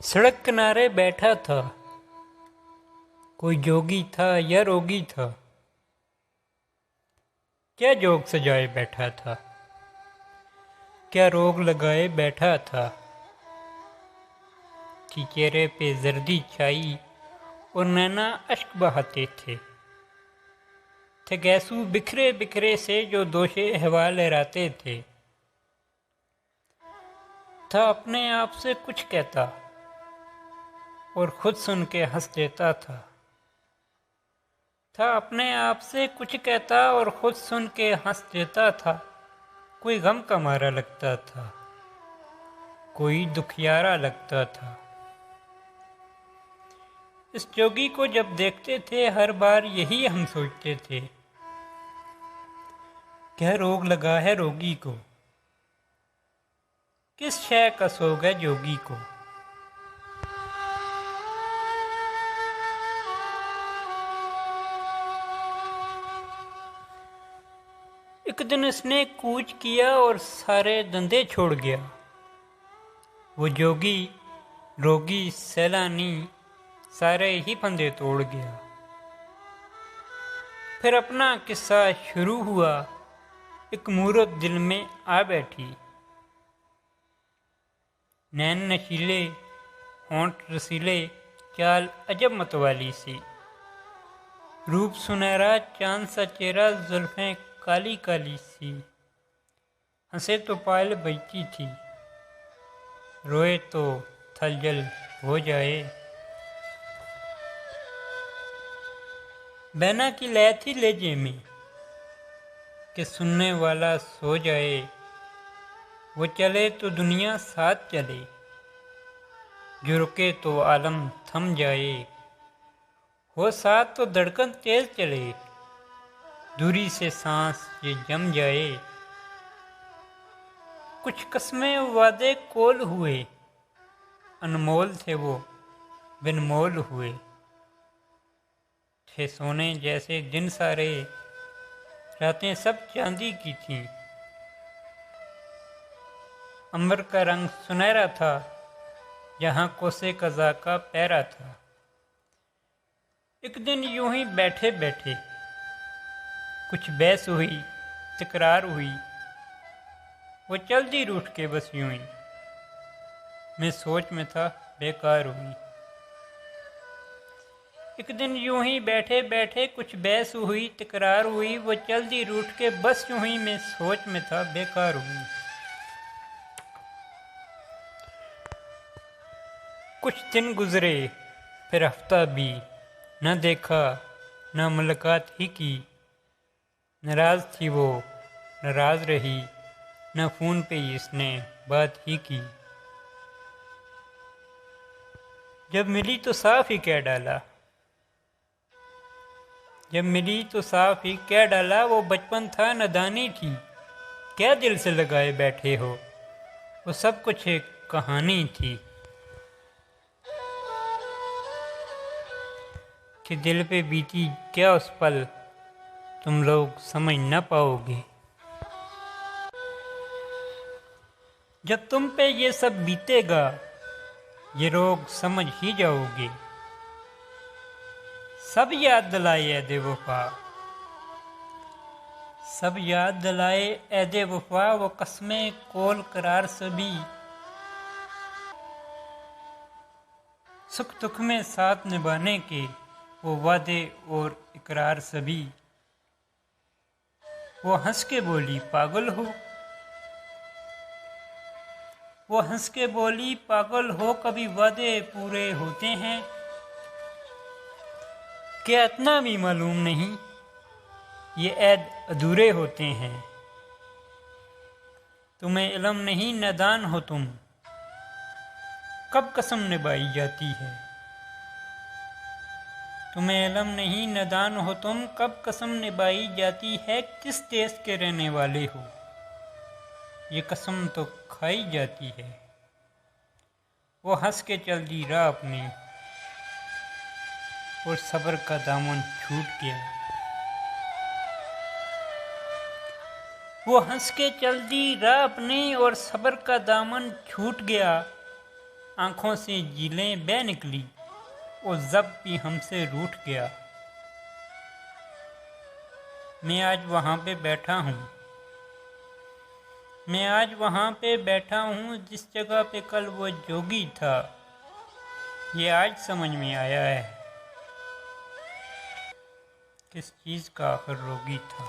सड़क किनारे बैठा था, कोई जोगी था या रोगी था। क्या जोग सजाए बैठा था, क्या रोग लगाए बैठा था। कि चेहरे पे जर्दी छाई और नैना अश्क बहाते थे गैसू बिखरे बिखरे से जो दोषे अहवाल लहराते थे। था अपने आप से कुछ कहता और खुद सुन के हंस देता था अपने आप से कुछ कहता और खुद सुन के हंस देता था। कोई गम का मारा लगता था, कोई दुखियारा लगता था। इस जोगी को जब देखते थे हर बार यही हम सोचते थे, क्या रोग लगा है रोगी को, किस शय का सोग है जोगी को। एक दिन इसने कूच किया और सारे धंधे छोड़ गया। वो जोगी रोगी सैलानी सारे ही फंदे तोड़ गया। फिर अपना किस्सा शुरू हुआ, एक मूरत दिल में आ बैठी। नैन नशीले होंठ रसीले, चाल अजब मतवाली सी। रूप सुनहरा चांद सा चेहरा, जुल्फें काली काली सी। हंसे तो पायल बजती थी, रोए तो थल जल हो जाए। बैना की लय थी लेजे में कि सुनने वाला सो जाए। वो चले तो दुनिया साथ चले, जो रुके तो आलम थम जाए। हो साथ तो धड़कन तेज चले, दूरी से सांस ये जम जाए। कुछ कस्में वादे कोल हुए, अनमोल थे वो बिनमोल हुए। थे सोने जैसे दिन सारे, रातें सब चांदी की थीं। अंबर का रंग सुनहरा था, जहाँ कोसे कज़ा का पैरा था। एक दिन यूं ही बैठे बैठे कुछ बहस हुई, तकरार हुई। वो चल दी रूठ के बस यूं ही, मैं सोच में था बेकार हुई। एक दिन यूं ही बैठे बैठे कुछ बहस हुई, तकरार हुई। वो चल दी रूठ के बस यूं ही, मैं सोच में था बेकार हुई। कुछ दिन गुजरे फिर हफ्ता भी, न देखा न मुलाकात ही की। नाराज थी वो नाराज रही, न फोन पे इसने बात ही की। जब मिली तो साफ ही कह डाला, जब मिली तो साफ ही कह डाला। वो बचपन था नादानी थी, क्या दिल से लगाए बैठे हो। वो सब कुछ एक कहानी थी कि दिल पे बीती क्या उस पल, तुम लोग समझ न पाओगे। जब तुम पे ये सब बीतेगा, ये रोग समझ ही जाओगे। सब याद दिलाए ऐ दे वफा, सब याद दिलाए ऐ दे वफा। वो कस्में कोल करार सभी, सुख दुख में साथ निभाने के वो वादे और इकरार सभी। वो हंस के बोली पागल हो, वो हंस के बोली पागल हो। कभी वादे पूरे होते हैं, क्या इतना भी मालूम नहीं ये ऐद अधूरे होते हैं। तुम्हें इल्म नहीं नादान हो तुम, कब कसम निभाई जाती है। तुम्हें इल्म नहीं नादान हो तुम, कब कसम निभाई जाती है। किस देश के रहने वाले हो, ये कसम तो खाई जाती है। वो हंस के चल दी राह अपनी और सब्र का दामन छूट गया। वो हंस के चल दी राह अपनी और सब्र का दामन छूट गया। आंखों से झीलें बह निकली, वो जब भी हमसे रूठ गया। मैं आज वहाँ पे बैठा हूँ, मैं आज वहाँ पे बैठा हूँ जिस जगह पे कल वो जोगी था। ये आज समझ में आया है किस चीज़ का आखिर रोगी था।